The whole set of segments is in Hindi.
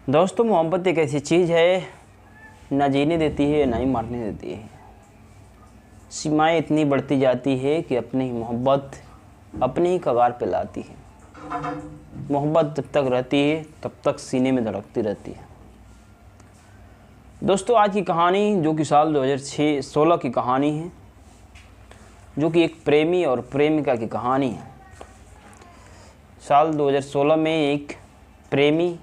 दोस्तों, मोहब्बत एक ऐसी चीज़ है, ना जीने देती है ना ही मारने देती है। सीमाएं इतनी बढ़ती जाती है कि अपनी मोहब्बत अपने ही कगार पे लाती है। मोहब्बत जब तक रहती है तब तक सीने में धड़कती रहती है। दोस्तों, आज की कहानी जो कि साल 2016 की कहानी है, जो कि एक प्रेमी और प्रेमिका की कहानी है। साल 2016 में एक प्रेमी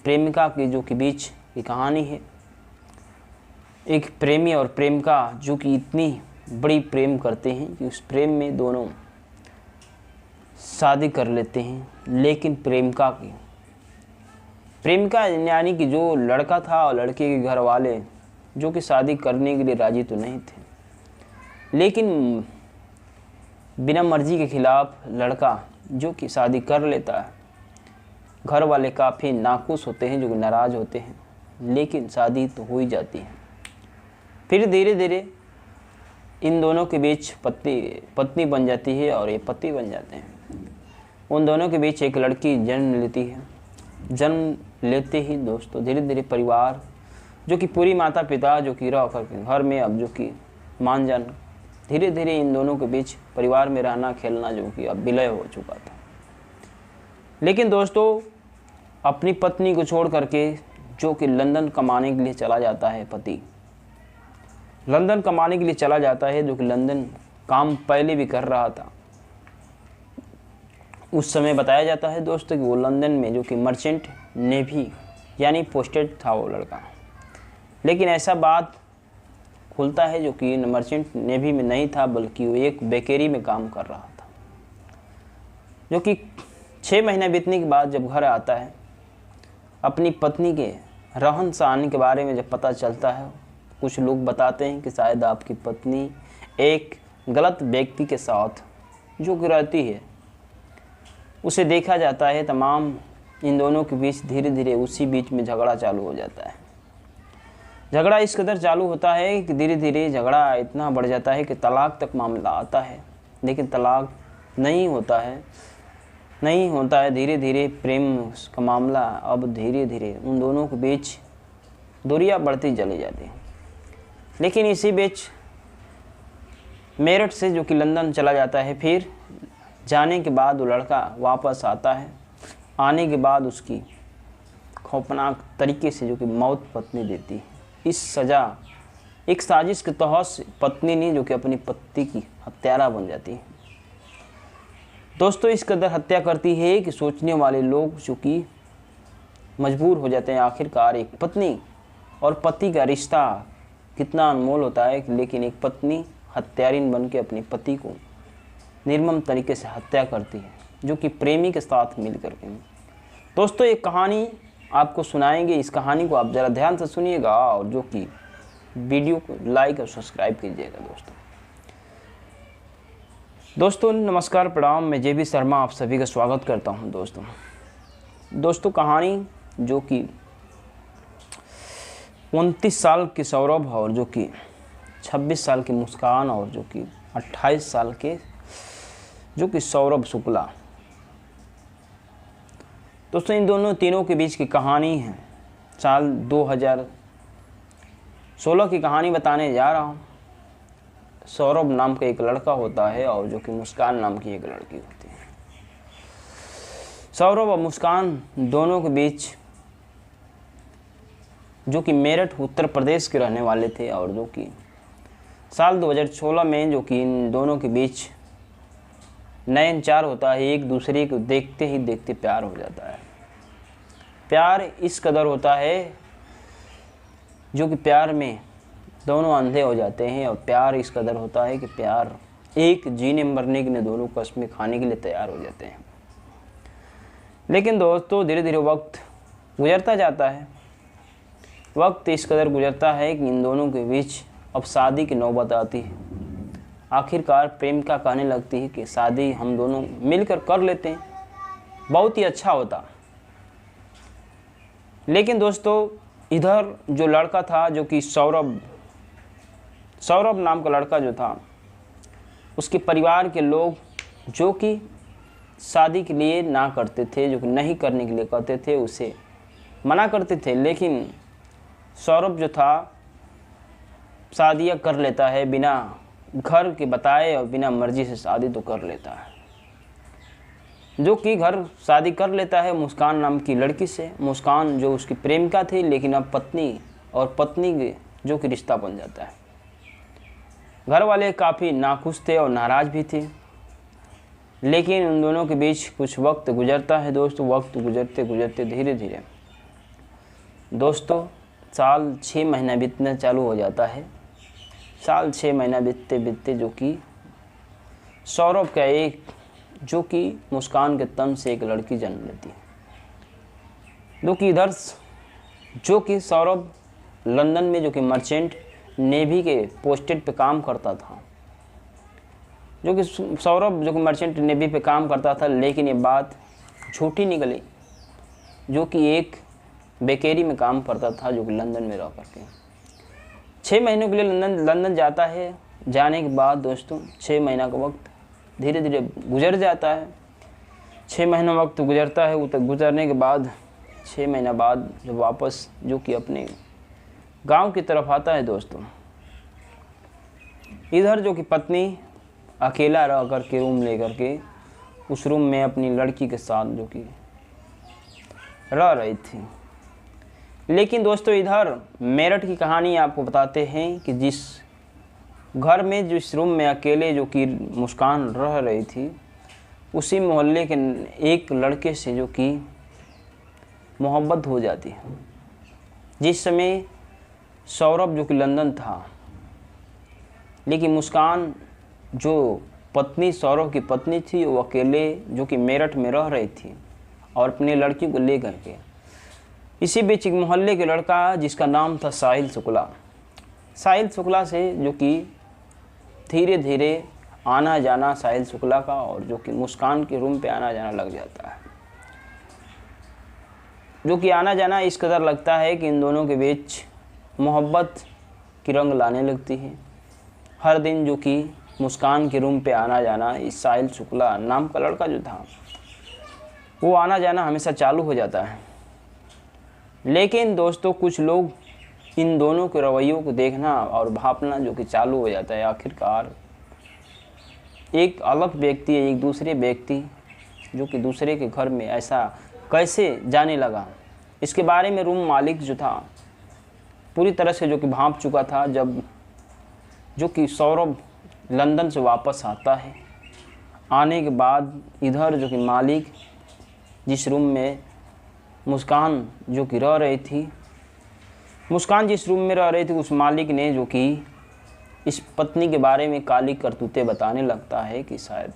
प्रेमिका के जो कि बीच की कहानी है। एक प्रेमी और प्रेमिका जो कि इतनी बड़ी प्रेम करते हैं कि उस प्रेम में दोनों शादी कर लेते हैं, लेकिन प्रेमिका यानी कि जो लड़का था और लड़के के घर वाले जो कि शादी करने के लिए राजी तो नहीं थे, लेकिन बिना मर्जी के खिलाफ लड़का जो कि शादी कर लेता है। घर वाले काफ़ी नाखुश होते हैं, जो कि नाराज़ होते हैं, लेकिन शादी तो हो ही जाती है। फिर धीरे धीरे इन दोनों के बीच पत्नी बन जाती है और ये पति बन जाते हैं। उन दोनों के बीच एक लड़की जन्म लेती है। जन्म लेते ही दोस्तों धीरे धीरे परिवार जो कि पूरी माता पिता जो कि रह करके घर में अब जो कि मान जान, धीरे धीरे इन दोनों के बीच परिवार में रहना खेलना जो कि अब विलय हो चुका था। लेकिन दोस्तों, अपनी पत्नी को छोड़ करके जो कि लंदन कमाने के लिए चला जाता है, पति लंदन कमाने के लिए चला जाता है, जो कि लंदन काम पहले भी कर रहा था। उस समय बताया जाता है दोस्तों कि वो लंदन में जो कि मर्चेंट नेवी यानी पोस्टेड था वो लड़का। लेकिन ऐसा बात खुलता है जो कि मर्चेंट नेवी में नहीं था, बल्कि वो एक बेकरी में काम कर रहा था। जो कि 6 महीने बीतने के बाद जब घर आता है, अपनी पत्नी के रहन सहन के बारे में जब पता चलता है, कुछ लोग बताते हैं कि शायद आपकी पत्नी एक गलत व्यक्ति के साथ जो कि रहती है, उसे देखा जाता है। तमाम इन दोनों के बीच धीरे धीरे उसी बीच में झगड़ा चालू हो जाता है। झगड़ा इस कदर चालू होता है कि धीरे धीरे झगड़ा इतना बढ़ जाता है कि तलाक तक मामला आता है, लेकिन तलाक नहीं होता है। धीरे धीरे प्रेम का मामला अब धीरे धीरे उन दोनों के बीच दूरियां बढ़ती चली जाती हैं। लेकिन इसी बीच मेरठ से जो कि लंदन चला जाता है। फिर जाने के बाद वो लड़का वापस आता है। आने के बाद उसकी खौफनाक तरीके से जो कि मौत पत्नी देती है। इस सज़ा एक साजिश के तहत पत्नी ने जो कि अपनी पति की हत्यारा बन जाती है। दोस्तों, इस कदर हत्या करती है कि सोचने वाले लोग जो कि मजबूर हो जाते हैं। आखिरकार एक पत्नी और पति का रिश्ता कितना अनमोल होता है, लेकिन एक पत्नी हत्यारिन बन के अपने पति को निर्मम तरीके से हत्या करती है, जो कि प्रेमी के साथ मिल करके। दोस्तों, एक कहानी आपको सुनाएंगे। इस कहानी को आप ज़रा ध्यान से सुनिएगा और जो कि वीडियो को लाइक और सब्सक्राइब कीजिएगा। दोस्तों नमस्कार, प्रणाम। मैं JB शर्मा आप सभी का स्वागत करता हूं। दोस्तों कहानी जो कि 29 साल के सौरभ और जो कि 26 साल की मुस्कान और जो कि 28 साल के जो कि सौरभ शुक्ला। दोस्तों, इन तीनों के बीच की कहानी है। साल 2016 की कहानी बताने जा रहा हूँ। सौरभ नाम का एक लड़का होता है और जो कि मुस्कान नाम की एक लड़की होती है। सौरभ और मुस्कान दोनों के बीच जो कि मेरठ उत्तर प्रदेश के रहने वाले थे और जो कि साल 2016 में जो कि इन दोनों के बीच नयनचार होता है। एक दूसरे को देखते ही देखते प्यार हो जाता है। प्यार इस कदर होता है जो कि प्यार में दोनों अंधे हो जाते हैं। और प्यार इस कदर होता है कि प्यार एक जीने मरने के लिए दोनों कस्में खाने के लिए तैयार हो जाते हैं। लेकिन दोस्तों, धीरे धीरे वक्त गुजरता जाता है। वक्त इस कदर गुजरता है कि इन दोनों के बीच अब शादी की नौबत आती है। आखिरकार प्रेमिका कहने लगती है कि शादी हम दोनों मिलकर कर लेते हैं, बहुत ही अच्छा होता। लेकिन दोस्तों, इधर जो लड़का था जो कि सौरभ नाम का लड़का जो था, उसके परिवार के लोग जो कि शादी के लिए ना करते थे, जो कि नहीं करने के लिए कहते थे, उसे मना करते थे, लेकिन सौरभ जो था शादियाँ कर लेता है, बिना घर के बताए और बिना मर्जी से शादी तो कर लेता है। जो कि घर शादी कर लेता है मुस्कान नाम की लड़की से। मुस्कान जो उसकी प्रेमिका थी, लेकिन अब पत्नी और पत्नी जो कि रिश्ता बन जाता है। घर वाले काफ़ी नाखुश थे और नाराज़ भी थे, लेकिन उन दोनों के बीच कुछ वक्त गुजरता है दोस्तों। वक्त गुजरते गुजरते धीरे धीरे दोस्तों साल 6 महीना बीतना चालू हो जाता है। साल 6 महीना बीतते बीतते जो कि सौरभ का एक जो कि मुस्कान के तन से एक लड़की जन्म लेती है। जो कि इधर जो कि सौरभ लंदन में जो कि मर्चेंट नेवी के पोस्टेड पे काम करता था। जो कि सौरभ जो कि मर्चेंट नेवी पे काम करता था, लेकिन ये बात झूठी निकली। जो कि एक बेकरी में काम करता था, जो कि लंदन में रह करके 6 महीनों के लिए लंदन जाता है। जाने के बाद दोस्तों 6 महीना का वक्त धीरे धीरे गुजर जाता है। 6 महीना वक्त गुजरता है। वो तक गुजरने के बाद 6 महीना बाद जब वापस जो कि अपने गांव की तरफ आता है दोस्तों, इधर जो कि पत्नी अकेला रह कर के रूम ले कर के उस रूम में अपनी लड़की के साथ जो कि रह रही थी। लेकिन दोस्तों इधर मेरठ की कहानी आपको बताते हैं कि जिस घर में जिस रूम में अकेले जो कि मुस्कान रह रही थी, उसी मोहल्ले के एक लड़के से जो कि मोहब्बत हो जाती है। जिस समय सौरभ जो कि लंदन था, लेकिन मुस्कान जो पत्नी सौरभ की पत्नी थी वो अकेले जो कि मेरठ में रह रही थी और अपनी लड़की को ले करके। इसी बीच एक मोहल्ले के लड़का जिसका नाम था साहिल शुक्ला, साहिल शुक्ला से जो कि धीरे धीरे आना जाना साहिल शुक्ला का और जो कि मुस्कान के रूम पे आना जाना लग जाता है। जो कि आना जाना इस कदर लगता है कि इन दोनों के बीच मोहब्बत की रंग लाने लगती है। हर दिन जो कि मुस्कान के रूम पे आना जाना इस साहिल शुक्ला नाम का लड़का जो था वो आना जाना हमेशा चालू हो जाता है। लेकिन दोस्तों कुछ लोग इन दोनों के रवैयों को देखना और भापना जो कि चालू हो जाता है। आखिरकार एक अलग व्यक्ति एक दूसरे व्यक्ति जो कि दूसरे के घर में ऐसा कैसे जाने लगा, इसके बारे में रूम मालिक जो था पूरी तरह से जो कि भांप चुका था। जब जो कि सौरभ लंदन से वापस आता है, आने के बाद इधर जो कि मालिक जिस रूम में मुस्कान जो कि रह रही थी, मुस्कान जिस रूम में रह रही थी, उस मालिक ने जो कि इस पत्नी के बारे में काली करतूतें बताने लगता है कि शायद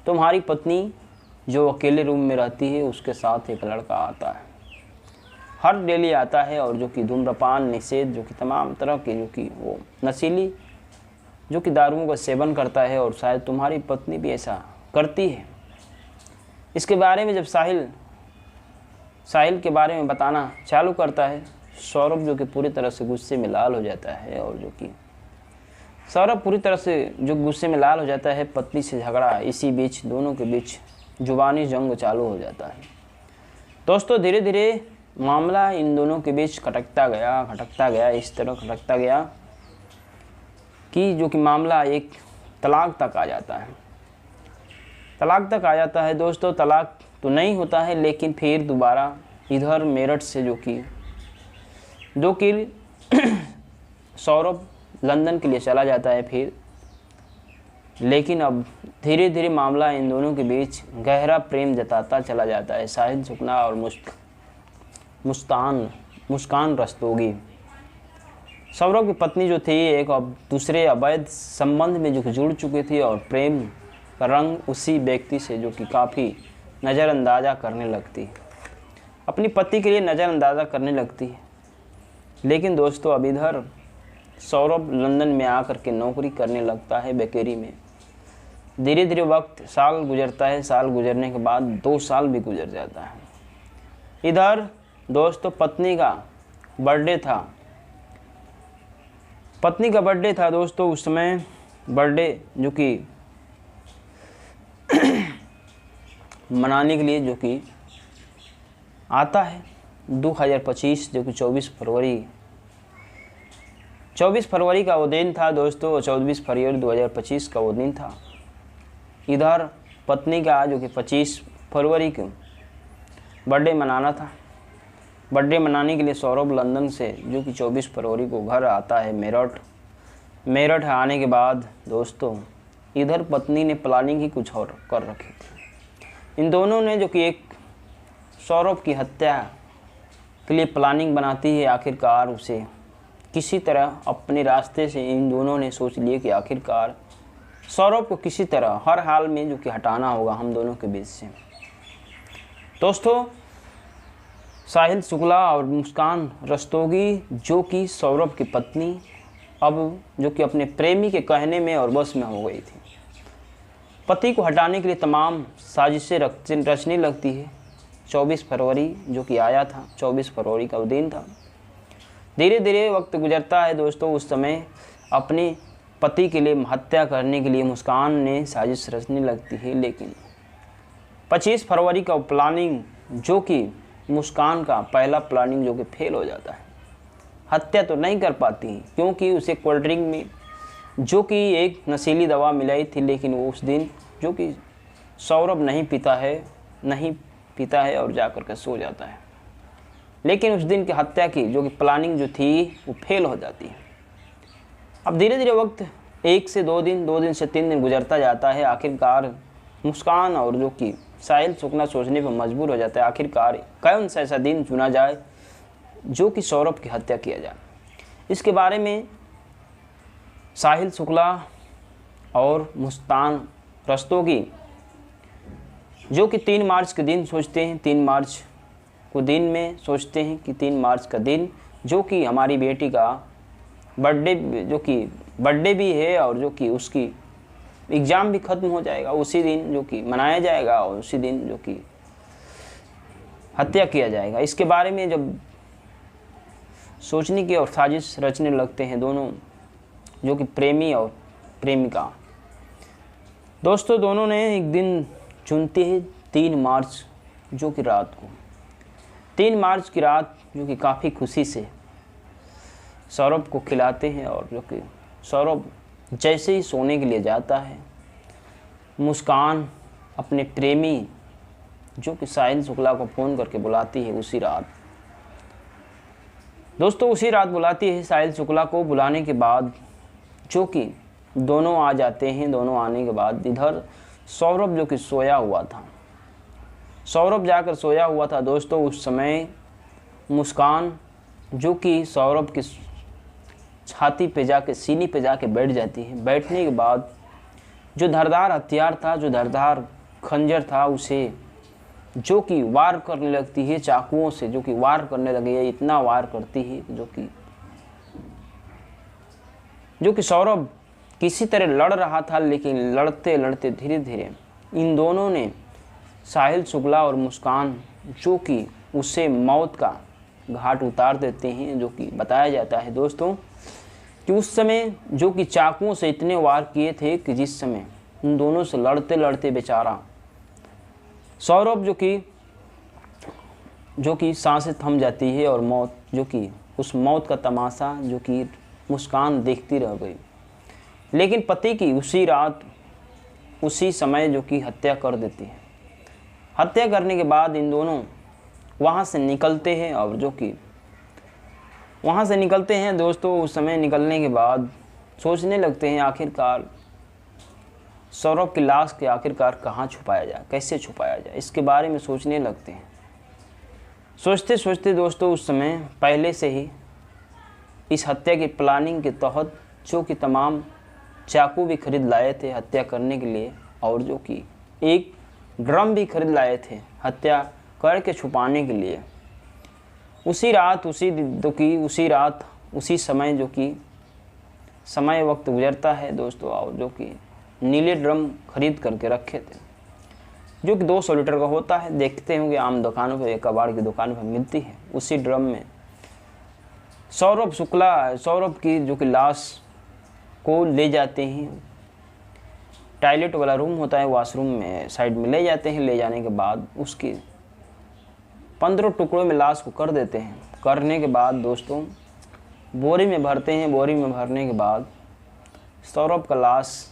तुम्हारी पत्नी जो अकेले रूम में रहती है उसके साथ एक लड़का आता है, हर डेली आता है और जो कि धूम्रपान निषेध जो कि तमाम तरह के जो कि वो नशीली जो कि दारुओं का सेवन करता है और शायद तुम्हारी पत्नी भी ऐसा करती है। इसके बारे में जब साहिल के बारे में बताना चालू करता है, सौरभ जो कि पूरी तरह से गुस्से में लाल हो जाता है और जो कि सौरभ पूरी तरह से जो गुस्से में लाल हो जाता है, पत्नी से झगड़ा, इसी बीच दोनों के बीच जुबानी जंग चालू हो जाता है। दोस्तों धीरे धीरे मामला इन दोनों के बीच खटकता गया, इस तरह खटकता गया कि जो कि मामला एक तलाक तक आ जाता है। तलाक तक आ जाता है दोस्तों, तलाक तो नहीं होता है, लेकिन फिर दोबारा इधर मेरठ से जो कि सौरभ लंदन के लिए चला जाता है फिर। लेकिन अब धीरे धीरे मामला इन दोनों के बीच गहरा प्रेम जताता चला जाता है। साहिल शुक्ला और मुस्कान रस्तोगी, सौरभ की पत्नी जो थी, एक अब दूसरे अवैध संबंध में जो कि जुड़ चुकी थी और प्रेम का रंग उसी व्यक्ति से जो कि काफ़ी नज़रअंदाजा करने लगती है, अपनी पति के लिए नज़रअंदाजा करने लगती है। लेकिन दोस्तों अब इधर सौरभ लंदन में आकर के नौकरी करने लगता है बेकरी में। धीरे धीरे वक्त साल गुजरता है, साल गुजरने के बाद 2 साल भी गुजर जाता है। इधर दोस्तों पत्नी का बर्थडे था दोस्तों। उस समय बर्थडे जो कि मनाने के लिए जो कि आता है 2025 जो कि 24 फरवरी का वो दिन था दोस्तों। 24 फरवरी 2025 का वो दिन था। इधर पत्नी का जो कि 25 फरवरी को बर्थडे मनाना था। बर्थडे मनाने के लिए सौरभ लंदन से जो कि 24 फरवरी को घर आता है मेरठ आने के बाद दोस्तों इधर पत्नी ने प्लानिंग ही कुछ और कर रखी थी। इन दोनों ने जो कि एक सौरभ की हत्या के लिए प्लानिंग बनाती है। आखिरकार उसे किसी तरह अपने रास्ते से इन दोनों ने सोच लिए कि आखिरकार सौरभ को किसी तरह हर हाल में जो कि हटाना होगा हम दोनों के बीच से। दोस्तों साहिल शुक्ला और मुस्कान रस्तोगी जो कि सौरभ की पत्नी अब जो कि अपने प्रेमी के कहने में और बस में हो गई थी। पति को हटाने के लिए तमाम साजिशें रचने लगती है। 24 फरवरी जो कि आया था, 24 फरवरी का वो दिन था। धीरे धीरे वक्त गुजरता है दोस्तों। उस समय अपने पति के लिए हत्या करने के लिए मुस्कान ने साजिश रचने लगती है, लेकिन 25 फरवरी का प्लानिंग जो कि मुस्कान का पहला प्लानिंग जो कि फेल हो जाता है। हत्या तो नहीं कर पाती क्योंकि उसे कोल्ड ड्रिंक में जो कि एक नशीली दवा मिलाई थी, लेकिन वो उस दिन जो कि सौरभ नहीं पीता है और जाकर के सो जाता है। लेकिन उस दिन की हत्या की जो कि प्लानिंग जो थी वो फेल हो जाती है। अब धीरे धीरे वक्त 1 से 2 दिन, 2 दिन से 3 दिन गुजरता जाता है। आखिरकार मुस्कान और जो कि साहिल शुक्ला सोचने पर मजबूर हो जाता है आखिरकार कौन सा ऐसा दिन चुना जाए जो कि सौरभ की हत्या किया जाए। इसके बारे में साहिल शुक्ला और मुस्कान रस्तोगी जो कि 3 मार्च के दिन सोचते हैं। 3 मार्च को दिन में सोचते हैं कि 3 मार्च का दिन जो कि हमारी बेटी का बर्थडे भी है और जो कि उसकी एग्ज़ाम भी ख़त्म हो जाएगा, उसी दिन जो कि मनाया जाएगा और उसी दिन जो कि हत्या किया जाएगा। इसके बारे में जब सोचने की और साजिश रचने लगते हैं दोनों जो कि प्रेमी और प्रेमिका। दोस्तों दोनों ने एक दिन चुनते हैं 3 मार्च जो कि रात को। 3 मार्च की रात जो कि काफ़ी खुशी से सौरभ को खिलाते हैं और जो कि सौरभ जैसे ही सोने के लिए जाता है, मुस्कान अपने प्रेमी जो कि साहिल शुक्ला को फ़ोन करके बुलाती है उसी रात। दोस्तों उसी रात बुलाती है साहिल शुक्ला को। बुलाने के बाद जो कि दोनों आ जाते हैं। दोनों आने के बाद इधर सौरभ जो कि सोया हुआ था, सौरभ जाकर सोया हुआ था दोस्तों। उस समय मुस्कान जो कि सौरभ की छाती पे जाके, सीने पे जाके बैठ जाती है। बैठने के बाद जो धारदार हथियार था, जो धारदार खंजर था, उसे जो कि वार करने लगती है चाकुओं से, जो कि वार करने लगी है। इतना वार करती है जो कि सौरभ किसी तरह लड़ रहा था, लेकिन लड़ते लड़ते धीरे धीरे इन दोनों ने साहिल शुक्ला और मुस्कान जो कि उसे मौत का घाट उतार देते हैं। जो कि बताया जाता है दोस्तों कि उस समय जो कि चाकुओं से इतने वार किए थे कि जिस समय उन दोनों से लड़ते लड़ते बेचारा सौरभ जो कि सांसें थम जाती है और मौत जो कि उस मौत का तमाशा जो कि मुस्कान देखती रह गई। लेकिन पति की उसी रात उसी समय जो कि हत्या कर देती है। हत्या करने के बाद इन दोनों वहाँ से निकलते हैं और जो कि वहाँ से निकलते हैं दोस्तों। उस समय निकलने के बाद सोचने लगते हैं आखिरकार सौरभ की लाश के आखिरकार कहाँ छुपाया जाए, कैसे छुपाया जाए, इसके बारे में सोचने लगते हैं। सोचते सोचते दोस्तों उस समय पहले से ही इस हत्या की प्लानिंग के तहत जो कि तमाम चाकू भी खरीद लाए थे हत्या करने के लिए, और जो कि एक ड्रम भी खरीद लाए थे हत्या करके छुपाने के लिए। उसी रात उसी समय जो कि समय वक्त गुजरता है दोस्तों, और जो कि नीले ड्रम खरीद करके रखे थे जो कि 200 लीटर का होता है। देखते होंगे आम दुकानों पे, कबाड़ की दुकानों पे मिलती है। उसी ड्रम में सौरभ की जो कि लाश को ले जाते हैं। टॉयलेट वाला रूम होता है, वॉशरूम में साइड में ले जाते हैं। ले जाने के बाद उसकी 15 टुकड़ों में लाश को कर देते हैं। करने के बाद दोस्तों बोरी में भरते हैं। बोरी में भरने के बाद सौरभ का लाश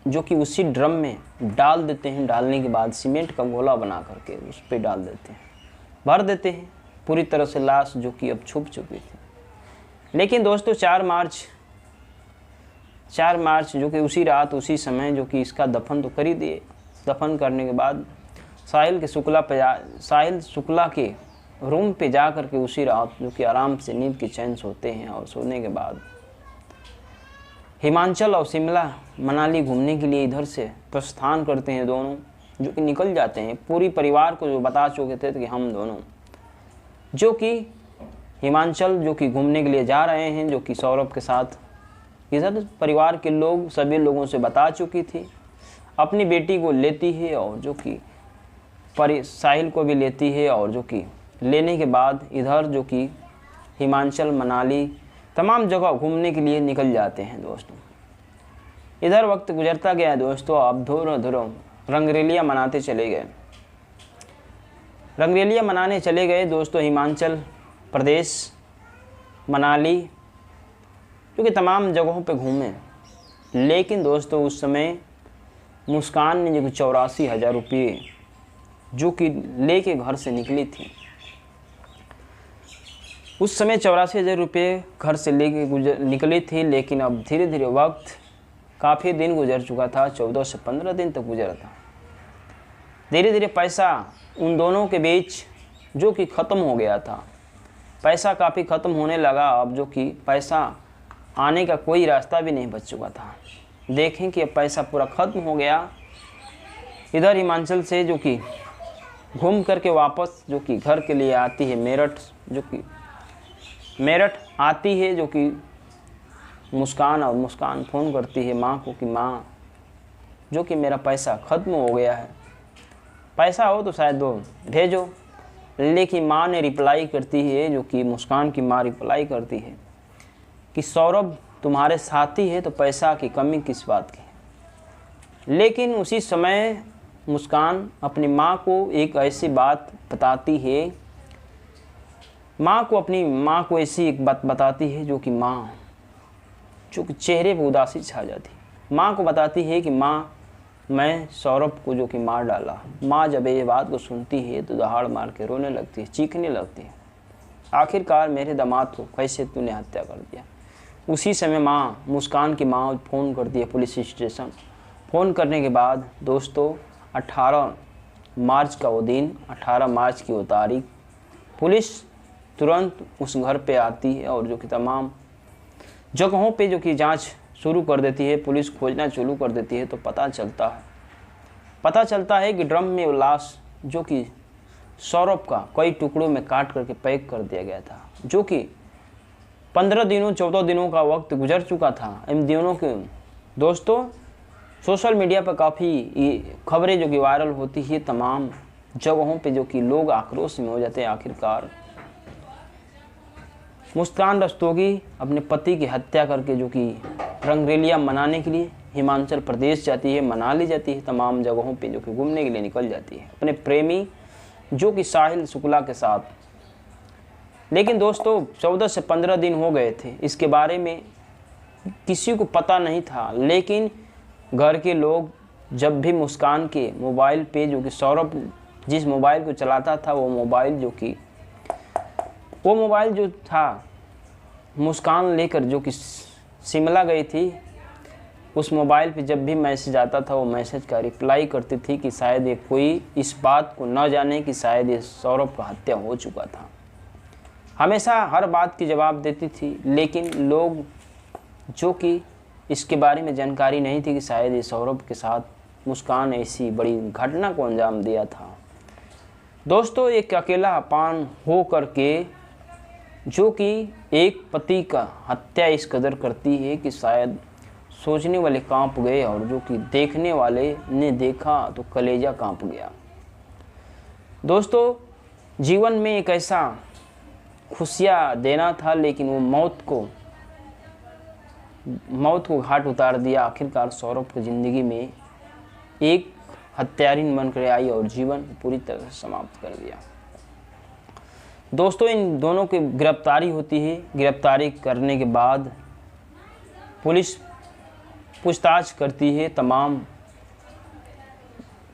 जो कि उसी ड्रम में डाल देते हैं। डालने के बाद सीमेंट का गोला बना करके उस पर डाल देते हैं, भर देते हैं पूरी तरह से लाश जो कि अब छुप चुकी थी। लेकिन दोस्तों 4 मार्च जो कि उसी रात उसी समय जो कि इसका दफन तो कर ही दिए। दफन करने के बाद साहिल शुक्ला के रूम पे जा कर के उसी रात जो कि आराम से नींद की चैन सोते हैं। और सोने के बाद हिमाचल और शिमला मनाली घूमने के लिए इधर से प्रस्थान करते हैं दोनों, जो कि निकल जाते हैं। पूरी परिवार को जो बता चुके थे कि हम दोनों जो कि हिमाचल जो कि घूमने के लिए जा रहे हैं, जो कि सौरभ के साथ। इधर परिवार के लोग सभी लोगों से बता चुकी थी। अपनी बेटी को लेती है और जो कि साहिल को भी लेती है। और जो कि लेने के बाद इधर जो कि हिमाचल मनाली तमाम जगह घूमने के लिए निकल जाते हैं दोस्तों। इधर वक्त गुजरता गया दोस्तों। अब धुरो रंगरेलियाँ मनाते चले गए। रंगरेलियाँ मनाने चले गए दोस्तों हिमाचल प्रदेश मनाली, क्योंकि तमाम जगहों पे घूमे। लेकिन दोस्तों उस समय मुस्कान ने जो 84,000 रुपये जो कि लेके घर से निकली थी, उस समय 84,000 रुपये घर से लेके निकली थी। लेकिन अब धीरे धीरे वक्त काफ़ी दिन गुजर चुका था, 14 से 15 दिन तक गुजरा था। धीरे धीरे पैसा उन दोनों के बीच जो कि ख़त्म हो गया था। पैसा काफ़ी ख़त्म होने लगा। अब जो कि पैसा आने का कोई रास्ता भी नहीं बच चुका था। देखें कि अब पैसा पूरा ख़त्म हो गया। इधर हिमाचल से जो कि घूम करके वापस जो कि घर के लिए आती है मेरठ आती है जो कि मुस्कान। और मुस्कान फ़ोन करती है माँ को कि माँ जो कि मेरा पैसा ख़त्म हो गया है, पैसा हो तो शायद दो भेजो। लेकिन माँ ने रिप्लाई करती है, जो कि मुस्कान की माँ रिप्लाई करती है कि सौरभ तुम्हारे साथी है तो पैसा की कमी किस बात की है। लेकिन उसी समय मुस्कान अपनी माँ को एक ऐसी बात बताती है, अपनी माँ को ऐसी एक बात बताती है जो कि माँ जो कि चेहरे पर उदासी छा जाती। माँ को बताती है कि माँ मैं सौरभ को जो कि मार डाला। माँ जब ये बात को सुनती है तो दहाड़ मार के रोने लगती है, चीखने लगती है, आखिरकार मेरे दामाद को कैसे तूने हत्या कर दिया। उसी समय माँ मुस्कान की माँ फ़ोन करती है पुलिस स्टेशन। फ़ोन करने के बाद दोस्तों 18 मार्च का वो दिन, 18 मार्च की वो तारीख, पुलिस तुरंत उस घर पे आती है और जो कि तमाम जगहों पे जो कि जांच शुरू कर देती है। पुलिस खोजना शुरू कर देती है तो पता चलता है कि ड्रम में वो लाश जो कि सौरभ का कई टुकड़ों में काट करके पैक कर दिया गया था, जो कि 15 दिनों 14 दिनों का वक्त गुजर चुका था। इन दिनों के दोस्तों सोशल मीडिया पर काफ़ी खबरें जो कि वायरल होती है तमाम जगहों पे, जो कि लोग आक्रोश में हो जाते हैं। आखिरकार मुस्कान रस्तोगी अपने पति की हत्या करके जो कि रंगरेलियाँ मनाने के लिए हिमाचल प्रदेश जाती है, मनाली जाती है, तमाम जगहों पे जो कि घूमने के लिए निकल जाती है अपने प्रेमी जो कि साहिल शुक्ला के साथ। लेकिन दोस्तों 14 से 15 दिन हो गए थे, इसके बारे में किसी को पता नहीं था। लेकिन घर के लोग जब भी मुस्कान के मोबाइल पे जो कि सौरभ जिस मोबाइल को चलाता था वो मोबाइल जो था मुस्कान लेकर जो कि शिमला गई थी, उस मोबाइल पे जब भी मैसेज आता था वो मैसेज का रिप्लाई करती थी कि शायद ये कोई इस बात को न जाने कि शायद ये सौरभ का हत्या हो चुका था। हमेशा हर बात की जवाब देती थी। लेकिन लोग जो कि इसके बारे में जानकारी नहीं थी कि शायद ये सौरभ के साथ मुस्कान ऐसी बड़ी घटना को अंजाम दिया था। दोस्तों एक अकेला अपान हो करके जो कि एक पति का हत्या इस कदर करती है कि शायद सोचने वाले कांप गए और जो कि देखने वाले ने देखा तो कलेजा कांप गया। दोस्तों जीवन में एक ऐसा खुशियाँ देना था, लेकिन वो मौत को घाट उतार दिया। आखिरकार सौरभ की ज़िंदगी में एक हत्यारिन बनकर आई और जीवन पूरी तरह से समाप्त कर दिया। दोस्तों, इन दोनों की गिरफ्तारी होती है। गिरफ्तारी करने के बाद पुलिस पूछताछ करती है, तमाम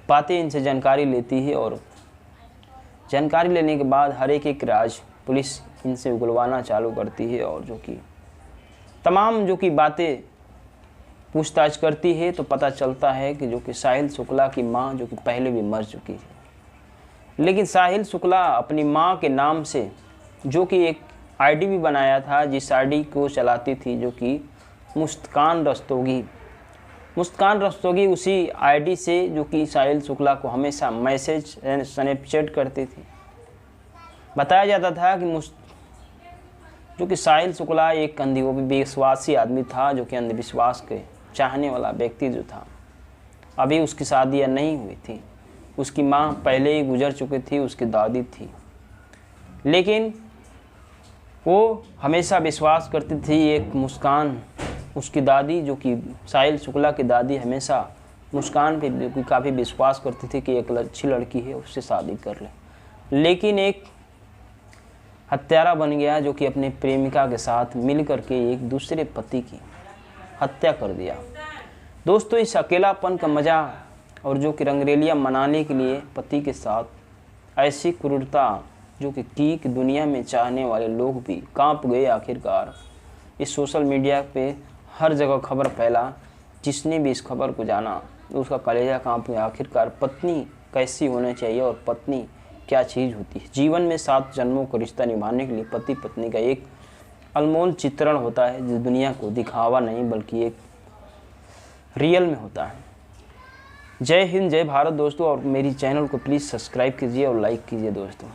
बातें इनसे जानकारी लेती है और जानकारी लेने के बाद हर एक राज पुलिस इनसे उगलवाना चालू करती है और जो कि तमाम जो कि बातें पूछताछ करती है तो पता चलता है कि जो कि साहिल शुक्ला की मां जो कि पहले भी मर चुकी है, लेकिन साहिल शुक्ला अपनी मां के नाम से जो कि एक आईडी भी बनाया था, जिस आईडी को चलाती थी जो कि मुस्कान रस्तोगी उसी आईडी से जो कि साहिल शुक्ला को हमेशा मैसेज स्नैपचैट करती थी। बताया जाता था कि जो कि साहिल शुक्ला एक अंधविश्वासी आदमी था, जो कि अंधविश्वास के चाहने वाला व्यक्ति जो था। अभी उसकी शादी नहीं हुई थी, उसकी माँ पहले ही गुजर चुकी थी, उसकी दादी थी, लेकिन वो हमेशा विश्वास करती थी। एक मुस्कान उसकी दादी जो कि साहिल शुक्ला की दादी हमेशा मुस्कान पे काफ़ी विश्वास करती थी कि एक अच्छी लड़की है, उससे शादी कर ले। लेकिन एक हत्यारा बन गया जो कि अपने प्रेमिका के साथ मिल करके एक दूसरे पति की हत्या कर दिया। दोस्तों, इस अकेलापन का मज़ा और जो कि रंगरेलियाँ मनाने के लिए पति के साथ ऐसी क्रूरता जो कि दुनिया में चाहने वाले लोग भी कांप गए। आखिरकार इस सोशल मीडिया पे हर जगह खबर फैला, जिसने भी इस खबर को जाना उसका कलेजा कांप गया। आखिरकार पत्नी कैसी होनी चाहिए और पत्नी क्या चीज़ होती है। जीवन में 7 जन्मों का रिश्ता निभाने के लिए पति पत्नी का एक अनमोल चित्रण होता है, जिस दुनिया को दिखावा नहीं बल्कि एक रियल में होता है। जय हिंद, जय भारत दोस्तों, और मेरी चैनल को प्लीज़ सब्सक्राइब कीजिए और लाइक कीजिए दोस्तों।